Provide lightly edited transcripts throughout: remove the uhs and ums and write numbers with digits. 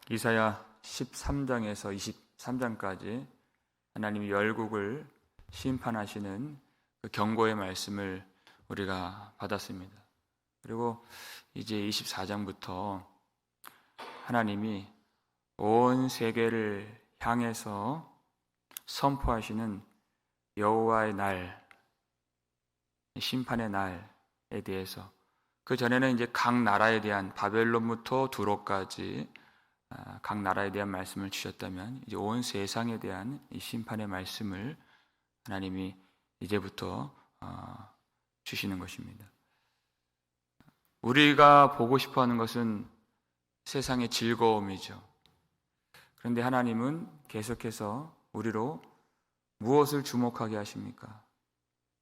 이사야 13장에서 23장까지 하나님이 열국을 심판하시는 그 경고의 말씀을 우리가 받았습니다. 그리고 이제 24장부터 하나님이 온 세계를 향해서 선포하시는 여호와의 날, 심판의 날에 대해서, 그 전에는 이제 각 나라에 대한, 바벨론부터 두로까지 각 나라에 대한 말씀을 주셨다면, 이제 온 세상에 대한 이 심판의 말씀을 하나님이 이제부터 주시는 것입니다. 우리가 보고 싶어하는 것은 세상의 즐거움이죠. 그런데 하나님은 계속해서 우리로 무엇을 주목하게 하십니까?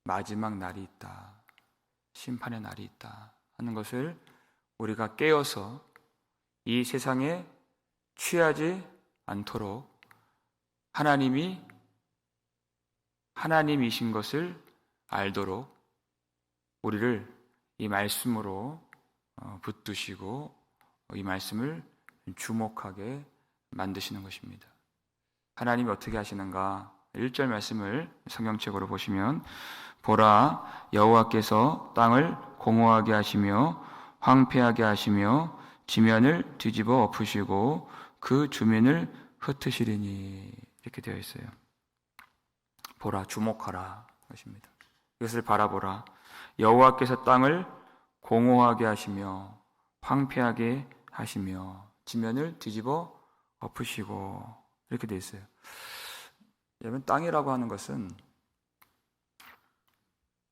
마지막 날이 있다, 심판의 날이 있다 하는 것을 우리가 깨어서 이 세상에 취하지 않도록 하나님이신 것을 알도록 우리를 이 말씀으로 붙드시고 이 말씀을 주목하게 만드시는 것입니다. 하나님이 어떻게 하시는가? 1절 말씀을 성경책으로 보시면, 보라, 여호와께서 땅을 공허하게 하시며 황폐하게 하시며 지면을 뒤집어 엎으시고 그 주민을 흩으시리니, 이렇게 되어 있어요. 보라, 주목하라 것입니다. 이것을 바라보라. 여호와께서 땅을 공허하게 하시며 황폐하게 하시며 지면을 뒤집어 엎으시고, 이렇게 되어 있어요. 여러분, 땅이라고 하는 것은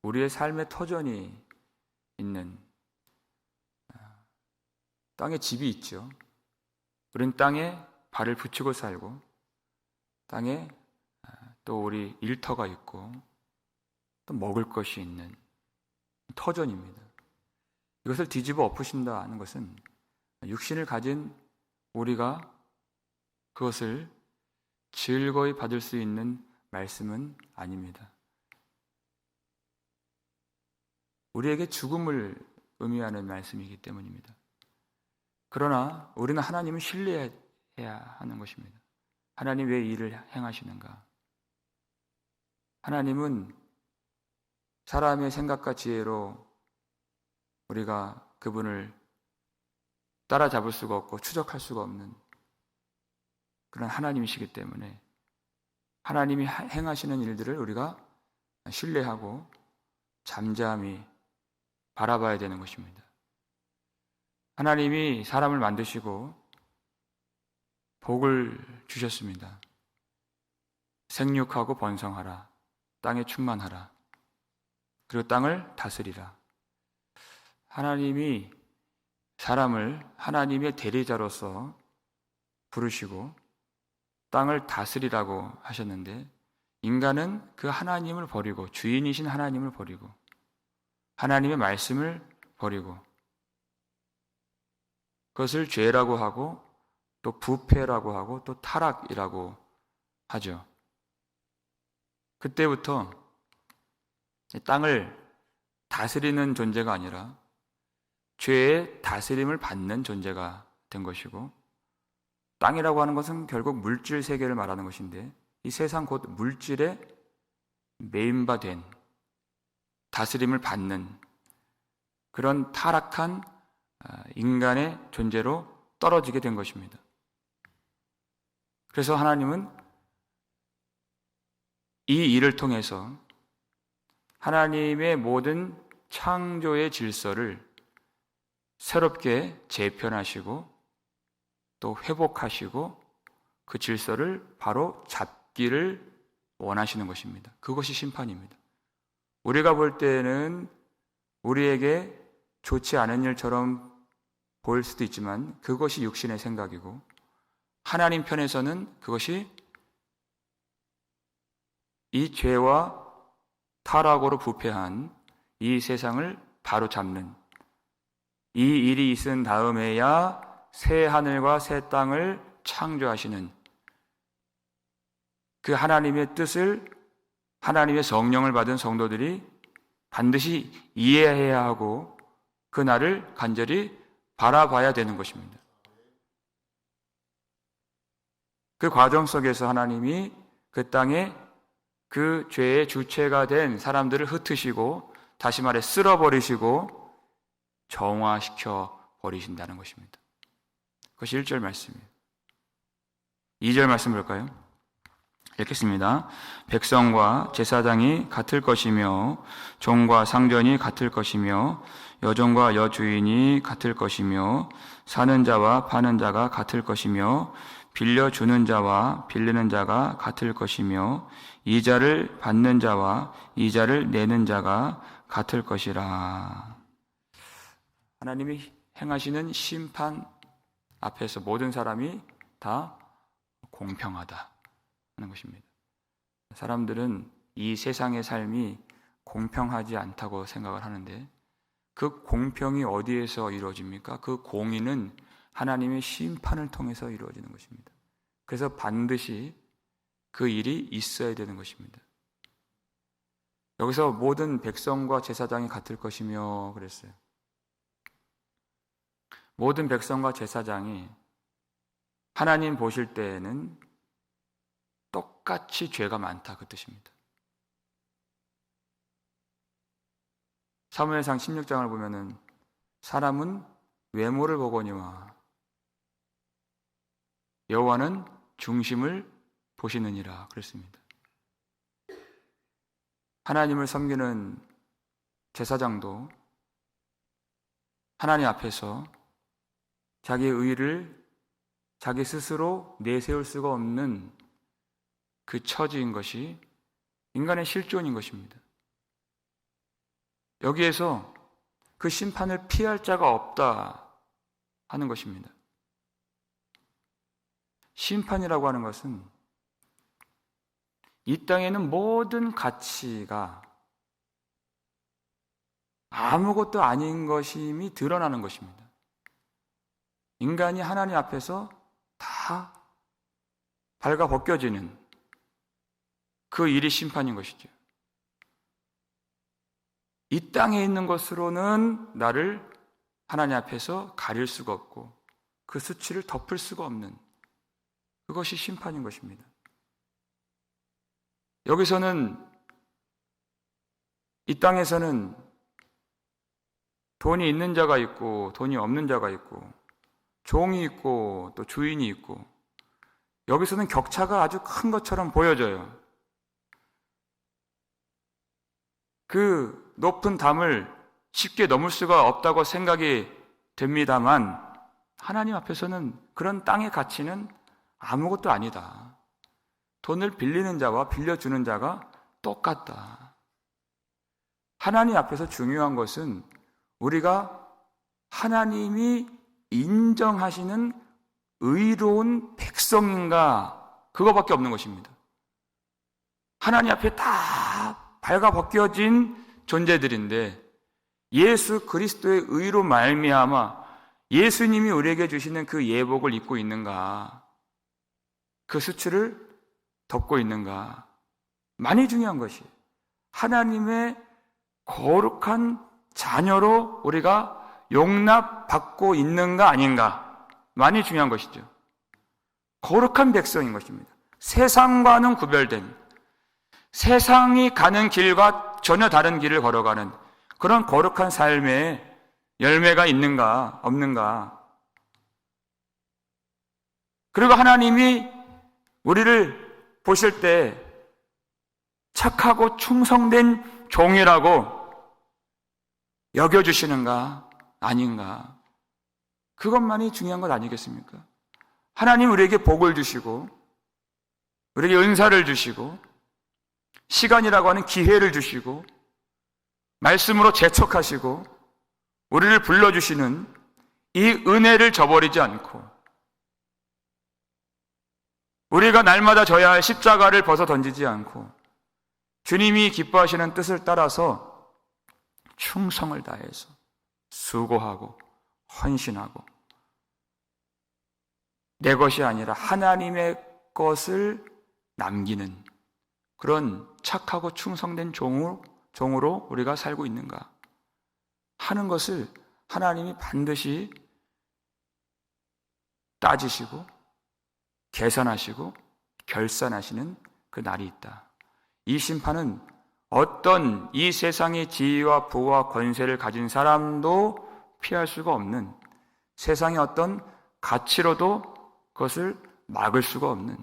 우리의 삶의 터전이 있는, 땅에 집이 있죠. 우리는 땅에 발을 붙이고 살고, 땅에 또 우리 일터가 있고, 또 먹을 것이 있는 터전입니다. 이것을 뒤집어 엎으신다 하는 것은 육신을 가진 우리가 그것을 즐거이 받을 수 있는 말씀은 아닙니다. 우리에게 죽음을 의미하는 말씀이기 때문입니다. 그러나 우리는 하나님을 신뢰해야 하는 것입니다. 하나님 왜 이 일을 행하시는가? 하나님은 사람의 생각과 지혜로 우리가 그분을 따라잡을 수가 없고 추적할 수가 없는 그런 하나님이시기 때문에 하나님이 행하시는 일들을 우리가 신뢰하고 잠잠히 바라봐야 되는 것입니다. 하나님이 사람을 만드시고 복을 주셨습니다. 생육하고 번성하라, 땅에 충만하라, 그리고 땅을 다스리라. 하나님이 사람을 하나님의 대리자로서 부르시고 땅을 다스리라고 하셨는데, 인간은 그 하나님을 버리고, 주인이신 하나님을 버리고 하나님의 말씀을 버리고 그것을 죄라고 하고 또 부패라고 하고 또 타락이라고 하죠. 그때부터 땅을 다스리는 존재가 아니라 죄의 다스림을 받는 존재가 된 것이고, 땅이라고 하는 것은 결국 물질 세계를 말하는 것인데, 이 세상 곧 물질에 매인바된 다스림을 받는 그런 타락한 인간의 존재로 떨어지게 된 것입니다. 그래서 하나님은 이 일을 통해서 하나님의 모든 창조의 질서를 새롭게 재편하시고 또 회복하시고 그 질서를 바로 잡기를 원하시는 것입니다. 그것이 심판입니다. 우리가 볼 때는 우리에게 좋지 않은 일처럼 보일 수도 있지만 그것이 육신의 생각이고, 하나님 편에서는 그것이 이 죄와 타락으로 부패한 이 세상을 바로잡는, 이 일이 있은 다음에야 새 하늘과 새 땅을 창조하시는 그 하나님의 뜻을 하나님의 성령을 받은 성도들이 반드시 이해해야 하고 그 날을 간절히 바라봐야 되는 것입니다. 그 과정 속에서 하나님이 그 땅에 그 죄의 주체가 된 사람들을 흩으시고, 다시 말해 쓸어버리시고 정화시켜 버리신다는 것입니다. 그것이 1절 말씀이에요. 2절 말씀 볼까요? 읽겠습니다. 백성과 제사장이 같을 것이며 종과 상전이 같을 것이며 여종과 여주인이 같을 것이며 사는 자와 파는 자가 같을 것이며 빌려주는 자와 빌리는 자가 같을 것이며 이자를 받는 자와 이자를 내는 자가 같을 것이라. 하나님이 행하시는 심판 앞에서 모든 사람이 다 공평하다 하는 것입니다. 사람들은 이 세상의 삶이 공평하지 않다고 생각을 하는데, 그 공평이 어디에서 이루어집니까? 그 공의는 하나님의 심판을 통해서 이루어지는 것입니다. 그래서 반드시 그 일이 있어야 되는 것입니다. 여기서 모든 백성과 제사장이 같을 것이며 그랬어요. 모든 백성과 제사장이 하나님 보실 때에는 똑같이 죄가 많다, 그 뜻입니다. 사무엘상 16장을 보면은 사람은 외모를 보거니와 여호와는 중심을 보시느니라 그랬습니다. 하나님을 섬기는 제사장도 하나님 앞에서 자기의 의를 자기 스스로 내세울 수가 없는 그 처지인 것이 인간의 실존인 것입니다. 여기에서 그 심판을 피할 자가 없다 하는 것입니다. 심판이라고 하는 것은 이 땅에는 모든 가치가 아무것도 아닌 것임이 드러나는 것입니다. 인간이 하나님 앞에서 다 발가벗겨지는 그 일이 심판인 것이죠. 이 땅에 있는 것으로는 나를 하나님 앞에서 가릴 수가 없고 그 수치를 덮을 수가 없는, 그것이 심판인 것입니다. 여기서는, 이 땅에서는 돈이 있는 자가 있고 돈이 없는 자가 있고 종이 있고 또 주인이 있고, 여기서는 격차가 아주 큰 것처럼 보여져요. 그 높은 담을 쉽게 넘을 수가 없다고 생각이 됩니다만, 하나님 앞에서는 그런 땅의 가치는 아무것도 아니다. 돈을 빌리는 자와 빌려주는 자가 똑같다. 하나님 앞에서 중요한 것은 우리가 하나님이 인정하시는 의로운 백성인가, 그거밖에 없는 것입니다. 하나님 앞에 다 발가벗겨진 존재들인데 예수 그리스도의 의로 말미암아 예수님이 우리에게 주시는 그 예복을 입고 있는가, 그 수치를 덮고 있는가, 많이 중요한 것이 하나님의 거룩한 자녀로 우리가 용납받고 있는가 아닌가, 많이 중요한 것이죠. 거룩한 백성인 것입니다. 세상과는 구별된, 세상이 가는 길과 전혀 다른 길을 걸어가는 그런 거룩한 삶의 열매가 있는가 없는가. 그리고 하나님이 우리를 보실 때 착하고 충성된 종이라고 여겨주시는가 아닌가, 그것만이 중요한 것 아니겠습니까? 하나님 우리에게 복을 주시고 우리에게 은사를 주시고 시간이라고 하는 기회를 주시고 말씀으로 재촉하시고 우리를 불러주시는 이 은혜를 저버리지 않고 우리가 날마다 져야 할 십자가를 벗어 던지지 않고 주님이 기뻐하시는 뜻을 따라서 충성을 다해서 수고하고 헌신하고 내 것이 아니라 하나님의 것을 남기는 그런 착하고 충성된 종으로 우리가 살고 있는가 하는 것을 하나님이 반드시 따지시고 계산하시고 결산하시는 그 날이 있다. 이 심판은 어떤 이 세상의 지위와 부와 권세를 가진 사람도 피할 수가 없는, 세상의 어떤 가치로도 그것을 막을 수가 없는,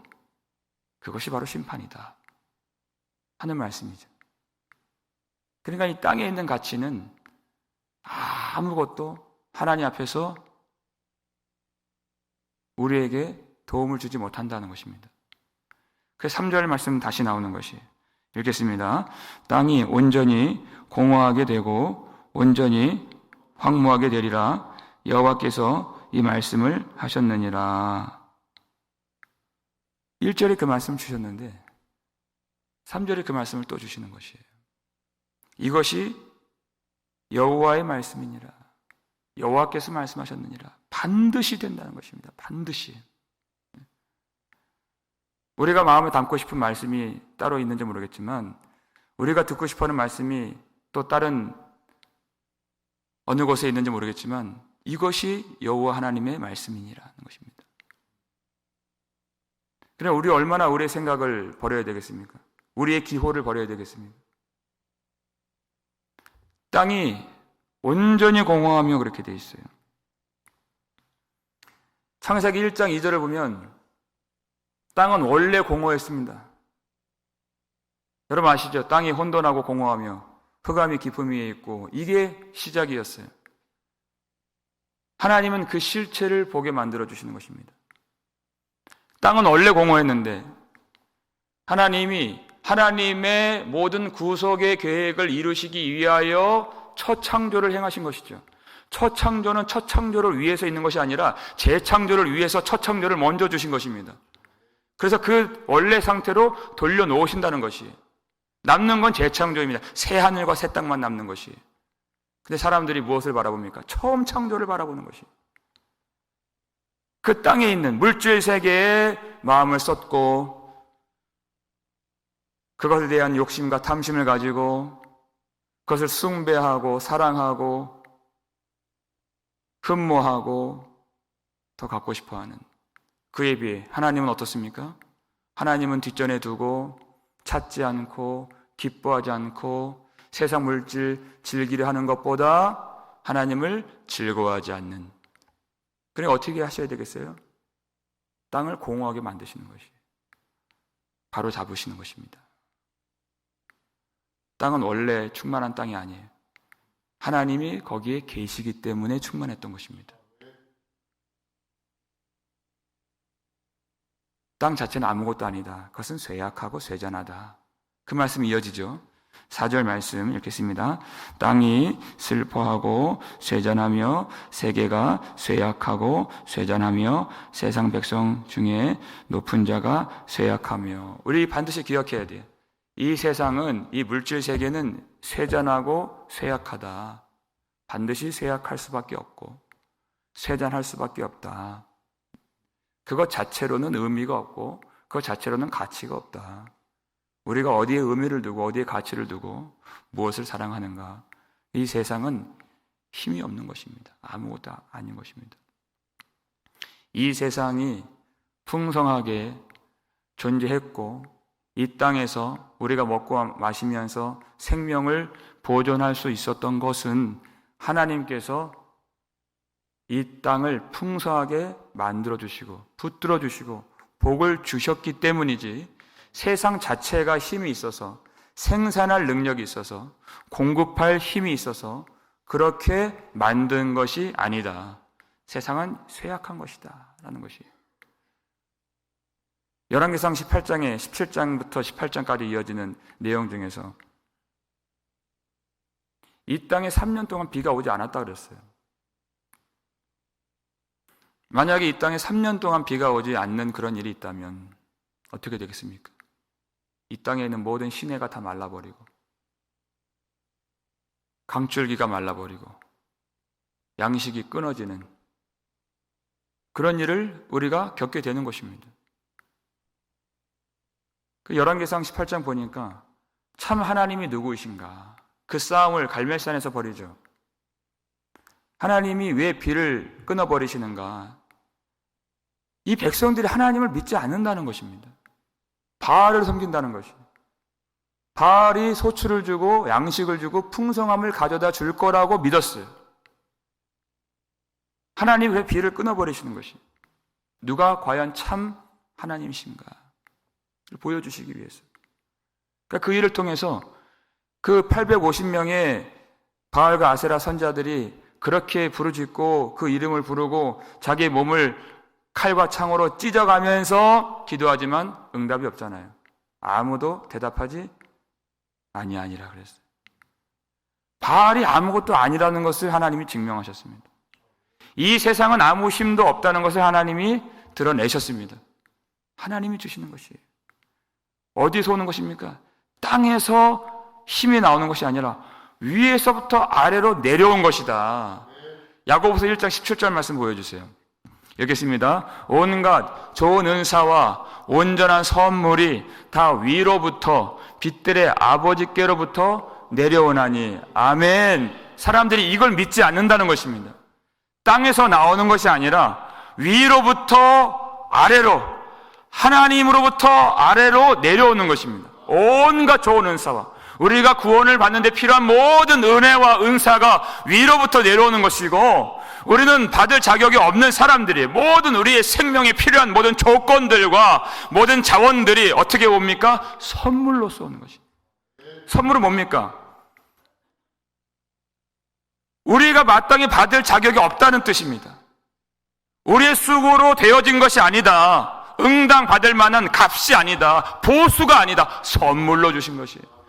그것이 바로 심판이다 하는 말씀이죠. 그러니까 이 땅에 있는 가치는 아무것도 하나님 앞에서 우리에게 도움을 주지 못한다는 것입니다. 그래서 3절 말씀 다시 나오는 것이, 읽겠습니다. 땅이 온전히 공허하게 되고 온전히 황무하게 되리라. 여호와께서 이 말씀을 하셨느니라. 1절에 그 말씀 주셨는데 3절에 그 말씀을 또 주시는 것이에요. 이것이 여호와의 말씀이니라. 여호와께서 말씀하셨느니라. 반드시 된다는 것입니다. 반드시. 우리가 마음에 담고 싶은 말씀이 따로 있는지 모르겠지만, 우리가 듣고 싶어하는 말씀이 또 다른 어느 곳에 있는지 모르겠지만, 이것이 여호와 하나님의 말씀이니라는 것입니다. 그래, 우리 얼마나 우리의 생각을 버려야 되겠습니까? 우리의 기호를 버려야 되겠습니까? 땅이 온전히 공허하며 그렇게 돼 있어요. 창세기 1장 2절을 보면 땅은 원래 공허했습니다. 여러분 아시죠? 땅이 혼돈하고 공허하며 흑암이 깊음 위에 있고, 이게 시작이었어요. 하나님은 그 실체를 보게 만들어 주시는 것입니다. 땅은 원래 공허했는데 하나님이 하나님의 모든 구속의 계획을 이루시기 위하여 첫 창조를 행하신 것이죠. 첫 창조는 첫 창조를 위해서 있는 것이 아니라 재창조를 위해서 첫 창조를 먼저 주신 것입니다. 그래서 그 원래 상태로 돌려놓으신다는 것이에요. 남는 건 재창조입니다. 새 하늘과 새 땅만 남는 것이에요. 근데 사람들이 무엇을 바라봅니까? 처음 창조를 바라보는 것이에요. 그 땅에 있는 물질 세계에 마음을 쏟고 그것에 대한 욕심과 탐심을 가지고 그것을 숭배하고 사랑하고 흠모하고 더 갖고 싶어하는, 그에 비해 하나님은 어떻습니까? 하나님은 뒷전에 두고 찾지 않고 기뻐하지 않고 세상 물질 즐기려 하는 것보다 하나님을 즐거워하지 않는. 그러니 어떻게 하셔야 되겠어요? 땅을 공허하게 만드시는 것이에요. 바로 잡으시는 것입니다. 땅은 원래 충만한 땅이 아니에요. 하나님이 거기에 계시기 때문에 충만했던 것입니다. 땅 자체는 아무것도 아니다. 그것은 쇠약하고 쇠잔하다. 그 말씀이 이어지죠. 4절 말씀 읽겠습니다. 땅이 슬퍼하고 쇠잔하며 세계가 쇠약하고 쇠잔하며 세상 백성 중에 높은 자가 쇠약하며. 우리 반드시 기억해야 돼요. 이 세상은, 이 물질 세계는 쇠잔하고 쇠약하다. 반드시 쇠약할 수밖에 없고 쇠잔할 수밖에 없다. 그것 자체로는 의미가 없고 그것 자체로는 가치가 없다. 우리가 어디에 의미를 두고 어디에 가치를 두고 무엇을 사랑하는가. 이 세상은 힘이 없는 것입니다. 아무것도 아닌 것입니다. 이 세상이 풍성하게 존재했고 이 땅에서 우리가 먹고 마시면서 생명을 보존할 수 있었던 것은 하나님께서 이 땅을 풍성하게 만들어주시고 붙들어주시고 복을 주셨기 때문이지, 세상 자체가 힘이 있어서 생산할 능력이 있어서 공급할 힘이 있어서 그렇게 만든 것이 아니다. 세상은 쇠약한 것이다 라는 것이에요. 열왕기상 18장에 17장부터 18장까지 이어지는 내용 중에서 이 땅에 3년 동안 비가 오지 않았다 그랬어요. 만약에 이 땅에 3년 동안 비가 오지 않는 그런 일이 있다면 어떻게 되겠습니까? 이 땅에 있는 모든 시내가 다 말라버리고 강줄기가 말라버리고 양식이 끊어지는 그런 일을 우리가 겪게 되는 것입니다. 그 열왕기상 18장 보니까 참 하나님이 누구이신가, 그 싸움을 갈멜산에서 벌이죠. 하나님이 왜 비를 끊어버리시는가, 이 백성들이 하나님을 믿지 않는다는 것입니다. 바알을 섬긴다는 것이에요. 바알이 소출을 주고 양식을 주고 풍성함을 가져다 줄 거라고 믿었어요. 하나님 왜 비를 끊어버리시는 것이? 누가 과연 참 하나님이신가 보여주시기 위해서. 그러니까 그 일을 통해서 그 850명의 바알과 아세라 선자들이 그렇게 부르짖고 그 이름을 부르고 자기의 몸을 칼과 창으로 찢어가면서 기도하지만 응답이 없잖아요. 아무도 대답하지 아니하니라 그랬어요. 바알이 아무것도 아니라는 것을 하나님이 증명하셨습니다. 이 세상은 아무 힘도 없다는 것을 하나님이 드러내셨습니다. 하나님이 주시는 것이에요. 어디서 오는 것입니까? 땅에서 힘이 나오는 것이 아니라 위에서부터 아래로 내려온 것이다. 야고보서 1장 17절 말씀 보여주세요. 여기 있습니다. 온갖 좋은 은사와 온전한 선물이 다 위로부터 빛들의 아버지께로부터 내려오나니. 아멘. 사람들이 이걸 믿지 않는다는 것입니다. 땅에서 나오는 것이 아니라 위로부터 아래로, 하나님으로부터 아래로 내려오는 것입니다. 온갖 좋은 은사와 우리가 구원을 받는 데 필요한 모든 은혜와 은사가 위로부터 내려오는 것이고, 우리는 받을 자격이 없는 사람들이 모든 우리의 생명에 필요한 모든 조건들과 모든 자원들이 어떻게 옵니까? 선물로서 오는 것입니다. 선물은 뭡니까? 우리가 마땅히 받을 자격이 없다는 뜻입니다. 우리의 수고로 되어진 것이 아니다. 응당 받을 만한 값이 아니다. 보수가 아니다. 선물로 주신 것이에요.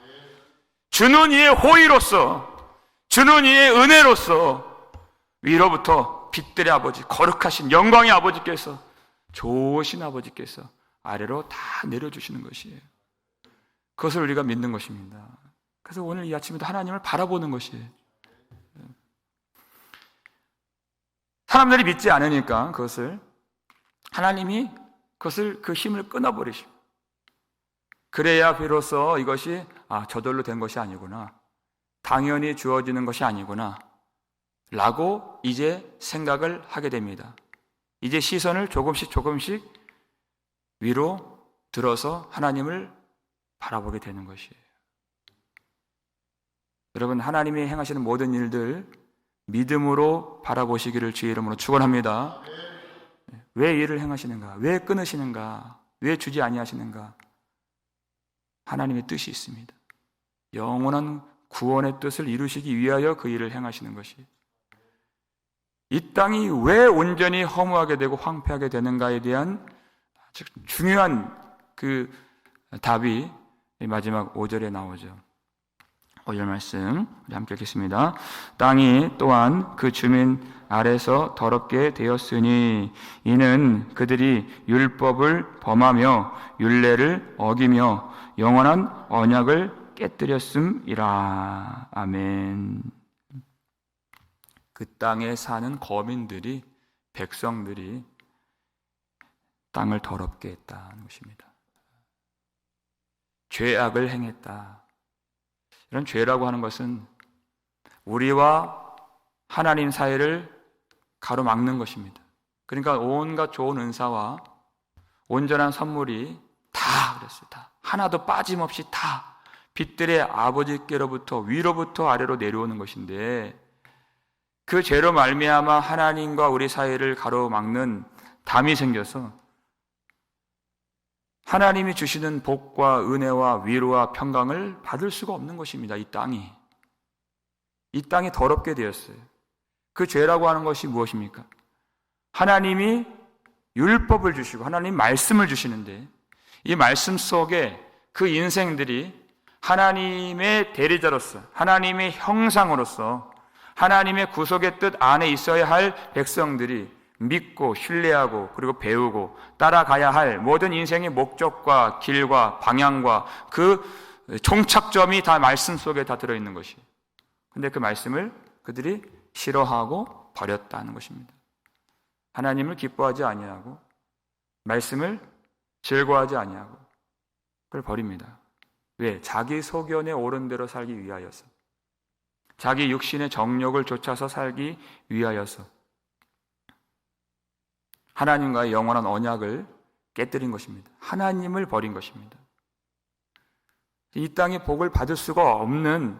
주는 이의 호의로서, 주는 이의 은혜로서 위로부터 빛들의 아버지, 거룩하신 영광의 아버지께서, 좋으신 아버지께서 아래로 다 내려주시는 것이에요. 그것을 우리가 믿는 것입니다. 그래서 오늘 이 아침에도 하나님을 바라보는 것이에요. 사람들이 믿지 않으니까 그것을, 하나님이 그것을, 그 힘을 끊어버리시고, 그래야 비로소 이것이 저절로 된 것이 아니구나, 당연히 주어지는 것이 아니구나 라고 이제 생각을 하게 됩니다. 이제 시선을 조금씩 위로 들어서 하나님을 바라보게 되는 것이에요. 여러분, 하나님이 행하시는 모든 일들 믿음으로 바라보시기를 주의 이름으로 축원합니다. 왜 일을 행하시는가? 왜 끊으시는가? 왜 주지 아니하시는가? 하나님의 뜻이 있습니다. 영원한 구원의 뜻을 이루시기 위하여 그 일을 행하시는 것이, 이 땅이 왜 온전히 허무하게 되고 황폐하게 되는가에 대한 아주 중요한 그 답이 마지막 5절에 나오죠. 5절 말씀 우리 함께 읽겠습니다. 땅이 또한 그 주민 아래서 더럽게 되었으니 이는 그들이 율법을 범하며 율례를 어기며 영원한 언약을 깨뜨렸음이라. 아멘. 그 땅에 사는 거민들이, 백성들이 땅을 더럽게 했다는 것입니다. 죄악을 행했다. 이런 죄라고 하는 것은 우리와 하나님 사이를 가로막는 것입니다. 그러니까 온갖 좋은 은사와 온전한 선물이 다 그랬어요. 다. 하나도 빠짐없이 다 빛들의 아버지께로부터 위로부터 아래로 내려오는 것인데, 그 죄로 말미암아 하나님과 우리 사이를 가로막는 담이 생겨서 하나님이 주시는 복과 은혜와 위로와 평강을 받을 수가 없는 것입니다. 이 땅이 더럽게 되었어요. 그 죄라고 하는 것이 무엇입니까? 하나님이 율법을 주시고 하나님 말씀을 주시는데, 이 말씀 속에 그 인생들이 하나님의 대리자로서, 하나님의 형상으로서, 하나님의 구속의 뜻 안에 있어야 할 백성들이 믿고 신뢰하고 그리고 배우고 따라가야 할 모든 인생의 목적과 길과 방향과 그 종착점이 다 말씀 속에 다 들어있는 것이에요. 그런데 그 말씀을 그들이 싫어하고 버렸다는 것입니다. 하나님을 기뻐하지 아니하고 말씀을 즐거워하지 아니하고 그걸 버립니다. 왜? 자기 소견에 옳은 대로 살기 위하여서, 자기 육신의 정욕을 쫓아서 살기 위하여서. 하나님과의 영원한 언약을 깨뜨린 것입니다. 하나님을 버린 것입니다. 이 땅에 복을 받을 수가 없는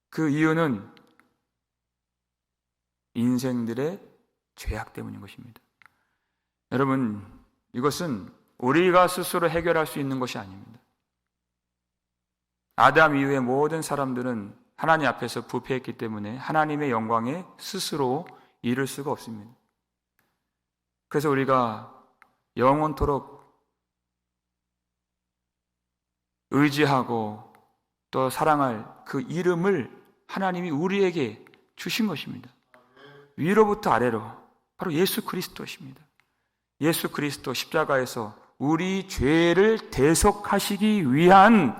그 이유는 인생들의 죄악 때문인 것입니다. 여러분, 이것은 우리가 스스로 해결할 수 있는 것이 아닙니다. 아담 이후의 모든 사람들은 하나님 앞에서 부패했기 때문에 하나님의 영광에 스스로 이를 수가 없습니다. 그래서 우리가 영원토록 의지하고 또 사랑할 그 이름을 하나님이 우리에게 주신 것입니다. 위로부터 아래로 바로 예수 그리스도십니다. 예수 그리스도 십자가에서 우리 죄를 대속하시기 위한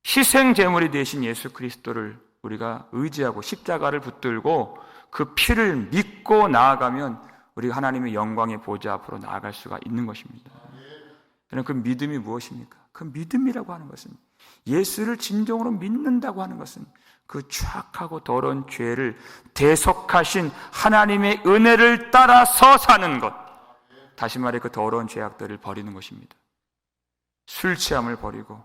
희생 제물이 되신 예수 그리스도를 우리가 의지하고 십자가를 붙들고 그 피를 믿고 나아가면 우리가 하나님의 영광의 보좌 앞으로 나아갈 수가 있는 것입니다. 그 믿음이 무엇입니까? 그 믿음이라고 하는 것은, 예수를 진정으로 믿는다고 하는 것은 그 추악하고 더러운 죄를 대속하신 하나님의 은혜를 따라서 사는 것, 다시 말해 그 더러운 죄악들을 버리는 것입니다. 술 취함을 버리고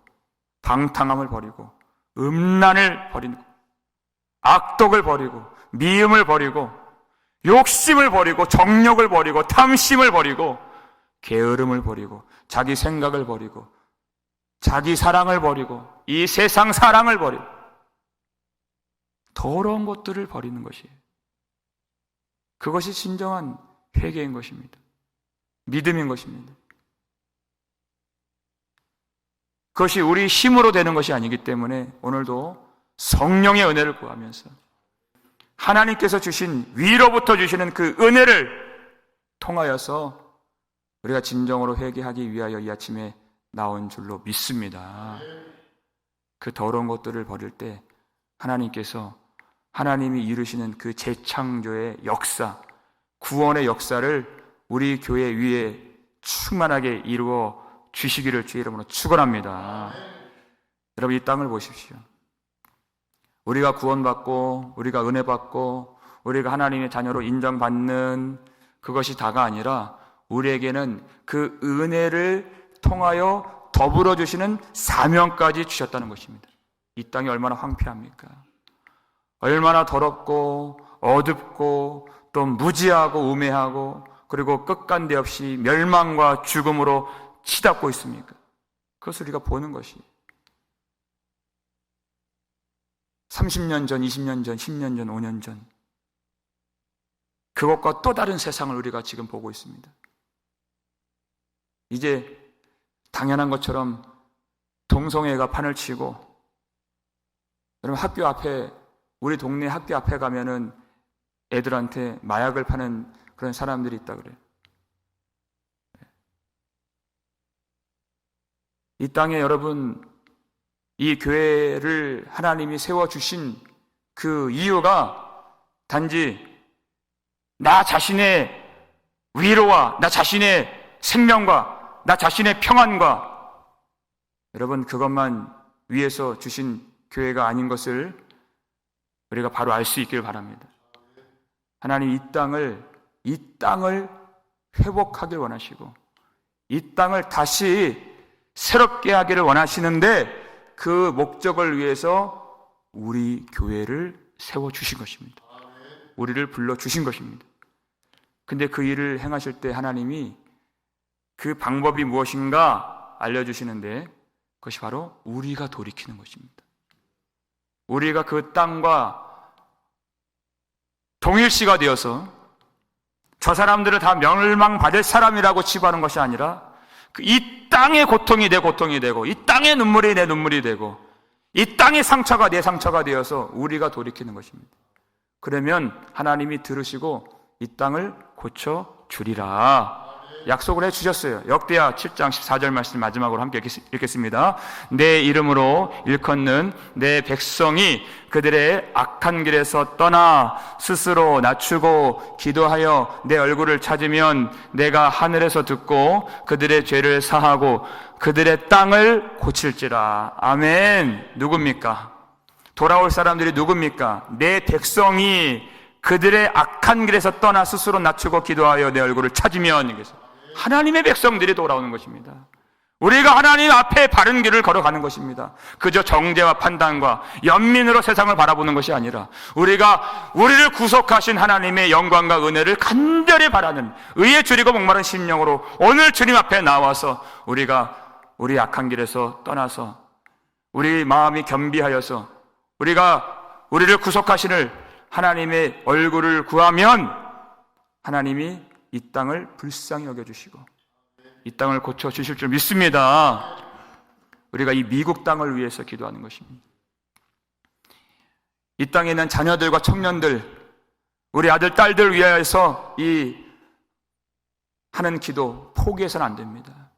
방탕함을 버리고 음란을 버리고 악독을 버리고 미움을 버리고 욕심을 버리고 정욕을 버리고 탐심을 버리고 게으름을 버리고 자기 생각을 버리고 자기 사랑을 버리고 이 세상 사랑을 버리고 더러운 것들을 버리는 것이에요. 그것이 진정한 회개인 것입니다. 믿음인 것입니다. 그것이 우리 힘으로 되는 것이 아니기 때문에 오늘도 성령의 은혜를 구하면서 하나님께서 주신, 위로부터 주시는 그 은혜를 통하여서 우리가 진정으로 회개하기 위하여 이 아침에 나온 줄로 믿습니다. 그 더러운 것들을 버릴 때 하나님께서, 하나님이 이루시는 그 재창조의 역사, 구원의 역사를 우리 교회 위에 충만하게 이루어 주시기를 주의 이름으로 축원합니다. 여러분, 이 땅을 보십시오. 우리가 구원받고 우리가 은혜 받고 우리가 하나님의 자녀로 인정받는 그것이 다가 아니라 우리에게는 그 은혜를 통하여 더불어 주시는 사명까지 주셨다는 것입니다. 이 땅이 얼마나 황폐합니까? 얼마나 더럽고 어둡고 또 무지하고 우매하고 그리고 끝간데 없이 멸망과 죽음으로 치닫고 있습니까? 그것을 우리가 보는 것이 30년 전, 20년 전, 10년 전, 5년 전 그것과 또 다른 세상을 우리가 지금 보고 있습니다. 이제 당연한 것처럼 동성애가 판을 치고, 여러분 학교 앞에, 우리 동네 학교 앞에 가면은 애들한테 마약을 파는 그런 사람들이 있다 그래요. 이 땅에 여러분, 이 교회를 하나님이 세워주신 그 이유가 단지 나 자신의 위로와 나 자신의 생명과 나 자신의 평안과, 여러분 그것만 위해서 주신 교회가 아닌 것을 우리가 바로 알 수 있길 바랍니다. 하나님 이 땅을 회복하길 원하시고 이 땅을 다시 새롭게 하기를 원하시는데 그 목적을 위해서 우리 교회를 세워주신 것입니다. 우리를 불러주신 것입니다. 근데 그 일을 행하실 때 하나님이 그 방법이 무엇인가 알려주시는데 그것이 바로 우리가 돌이키는 것입니다. 우리가 그 땅과 동일시가 되어서 저 사람들을 다 멸망받을 사람이라고 치부하는 것이 아니라 이 땅의 고통이 내 고통이 되고 이 땅의 눈물이 내 눈물이 되고 이 땅의 상처가 내 상처가 되어서 우리가 돌이키는 것입니다. 그러면 하나님이 들으시고 이 땅을 고쳐주리라 약속을 해주셨어요. 역대하 7장 14절 말씀 마지막으로 함께 읽겠습니다. 내 이름으로 일컫는 내 백성이 그들의 악한 길에서 떠나 스스로 낮추고 기도하여 내 얼굴을 찾으면 내가 하늘에서 듣고 그들의 죄를 사하고 그들의 땅을 고칠지라. 아멘. 누굽니까? 돌아올 사람들이 누굽니까? 내 백성이 그들의 악한 길에서 떠나 스스로 낮추고 기도하여 내 얼굴을 찾으면, 하나님의 백성들이 돌아오는 것입니다. 우리가 하나님 앞에 바른 길을 걸어가는 것입니다. 그저 정죄와 판단과 연민으로 세상을 바라보는 것이 아니라 우리가 우리를 구속하신 하나님의 영광과 은혜를 간절히 바라는 의에 줄이고 목마른 심령으로 오늘 주님 앞에 나와서 우리가 우리 악한 길에서 떠나서 우리 마음이 겸비하여서 우리가 우리를 구속하시는 하나님의 얼굴을 구하면 하나님이 이 땅을 불쌍히 여겨주시고 이 땅을 고쳐주실 줄 믿습니다. 우리가 이 미국 땅을 위해서 기도하는 것입니다. 이 땅에 있는 자녀들과 청년들, 우리 아들, 딸들 위해서 이 하는 기도 포기해서는 안 됩니다.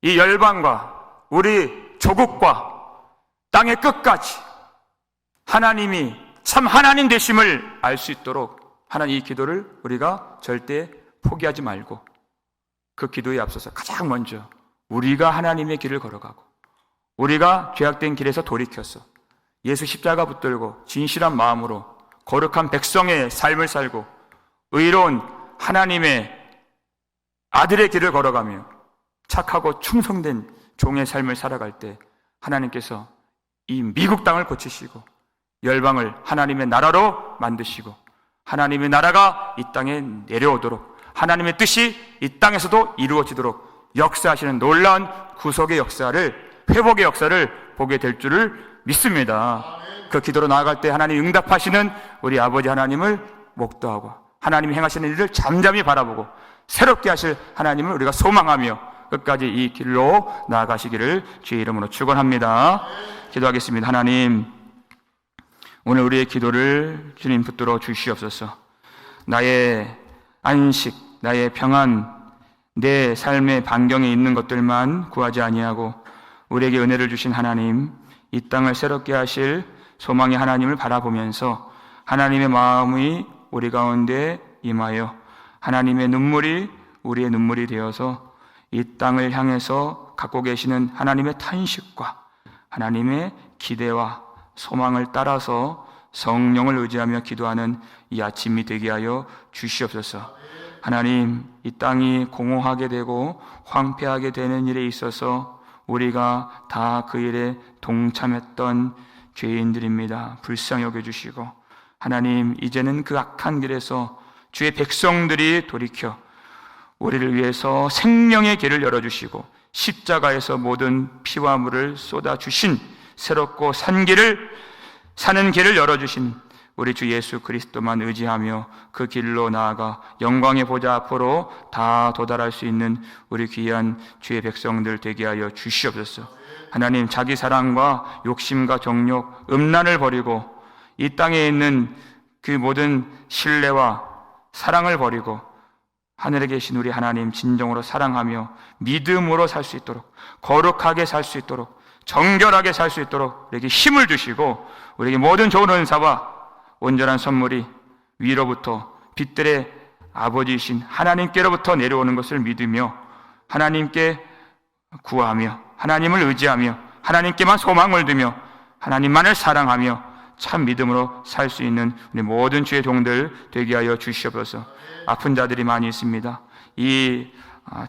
이 열방과 우리 조국과 땅의 끝까지 하나님이 참 하나님 되심을 알 수 있도록 하는 이 기도를 우리가 절대 포기하지 말고 그 기도에 앞서서 가장 먼저 우리가 하나님의 길을 걸어가고 우리가 죄악된 길에서 돌이켜서 예수 십자가 붙들고 진실한 마음으로 거룩한 백성의 삶을 살고 의로운 하나님의 아들의 길을 걸어가며 착하고 충성된 종의 삶을 살아갈 때 하나님께서 이 미국 땅을 고치시고 열방을 하나님의 나라로 만드시고 하나님의 나라가 이 땅에 내려오도록 하나님의 뜻이 이 땅에서도 이루어지도록 역사하시는 놀라운 구속의 역사를, 회복의 역사를 보게 될 줄을 믿습니다. 그 기도로 나아갈 때 하나님 응답하시는 우리 아버지 하나님을 목도하고 하나님이 행하시는 일을 잠잠히 바라보고 새롭게 하실 하나님을 우리가 소망하며 끝까지 이 길로 나아가시기를 주의 이름으로 축원합니다. 기도하겠습니다. 하나님, 오늘 우리의 기도를 주님 붙들어 주시옵소서. 나의 안식, 나의 평안, 내 삶의 반경에 있는 것들만 구하지 아니하고 우리에게 은혜를 주신 하나님, 이 땅을 새롭게 하실 소망의 하나님을 바라보면서 하나님의 마음이 우리 가운데 임하여 하나님의 눈물이 우리의 눈물이 되어서 이 땅을 향해서 갖고 계시는 하나님의 탄식과 하나님의 기대와 소망을 따라서 성령을 의지하며 기도하는 이 아침이 되게 하여 주시옵소서. 하나님, 이 땅이 공허하게 되고 황폐하게 되는 일에 있어서 우리가 다 그 일에 동참했던 죄인들입니다. 불쌍히 여겨주시고 하나님, 이제는 그 악한 길에서 주의 백성들이 돌이켜 우리를 위해서 생명의 길을 열어주시고 십자가에서 모든 피와 물을 쏟아주신 새롭고 사는 길을 열어주신 우리 주 예수 그리스도만 의지하며 그 길로 나아가 영광의 보좌 앞으로 다 도달할 수 있는 우리 귀한 주의 백성들 되게 하여 주시옵소서. 하나님, 자기 사랑과 욕심과 정욕, 음란을 버리고 이 땅에 있는 그 모든 신뢰와 사랑을 버리고 하늘에 계신 우리 하나님 진정으로 사랑하며 믿음으로 살 수 있도록, 거룩하게 살 수 있도록, 정결하게 살 수 있도록 우리에게 힘을 주시고 우리에게 모든 좋은 은사와 온전한 선물이 위로부터 빛들의 아버지이신 하나님께로부터 내려오는 것을 믿으며 하나님께 구하며 하나님을 의지하며 하나님께만 소망을 두며 하나님만을 사랑하며 참 믿음으로 살 수 있는 우리 모든 주의 종들 되게 하여 주시옵소서. 아픈 자들이 많이 있습니다. 이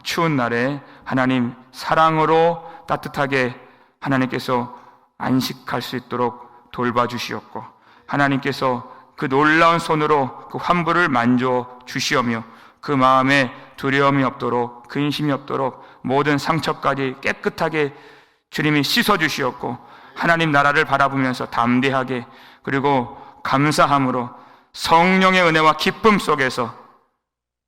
추운 날에 하나님 사랑으로 따뜻하게 하나님께서 안식할 수 있도록 돌봐주시옵고 하나님께서 그 놀라운 손으로 그 환부를 만져 주시오며 그 마음에 두려움이 없도록 근심이 없도록 모든 상처까지 깨끗하게 주님이 씻어주시옵고 하나님 나라를 바라보면서 담대하게 그리고 감사함으로 성령의 은혜와 기쁨 속에서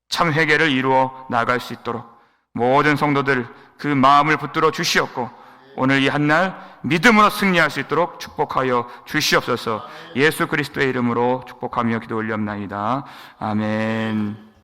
참 회개를 이루어 나갈 수 있도록 모든 성도들 그 마음을 붙들어 주시옵고 오늘 이 한날 믿음으로 승리할 수 있도록 축복하여 주시옵소서. 예수 그리스도의 이름으로 축복하며 기도 올렸나이다. 아멘.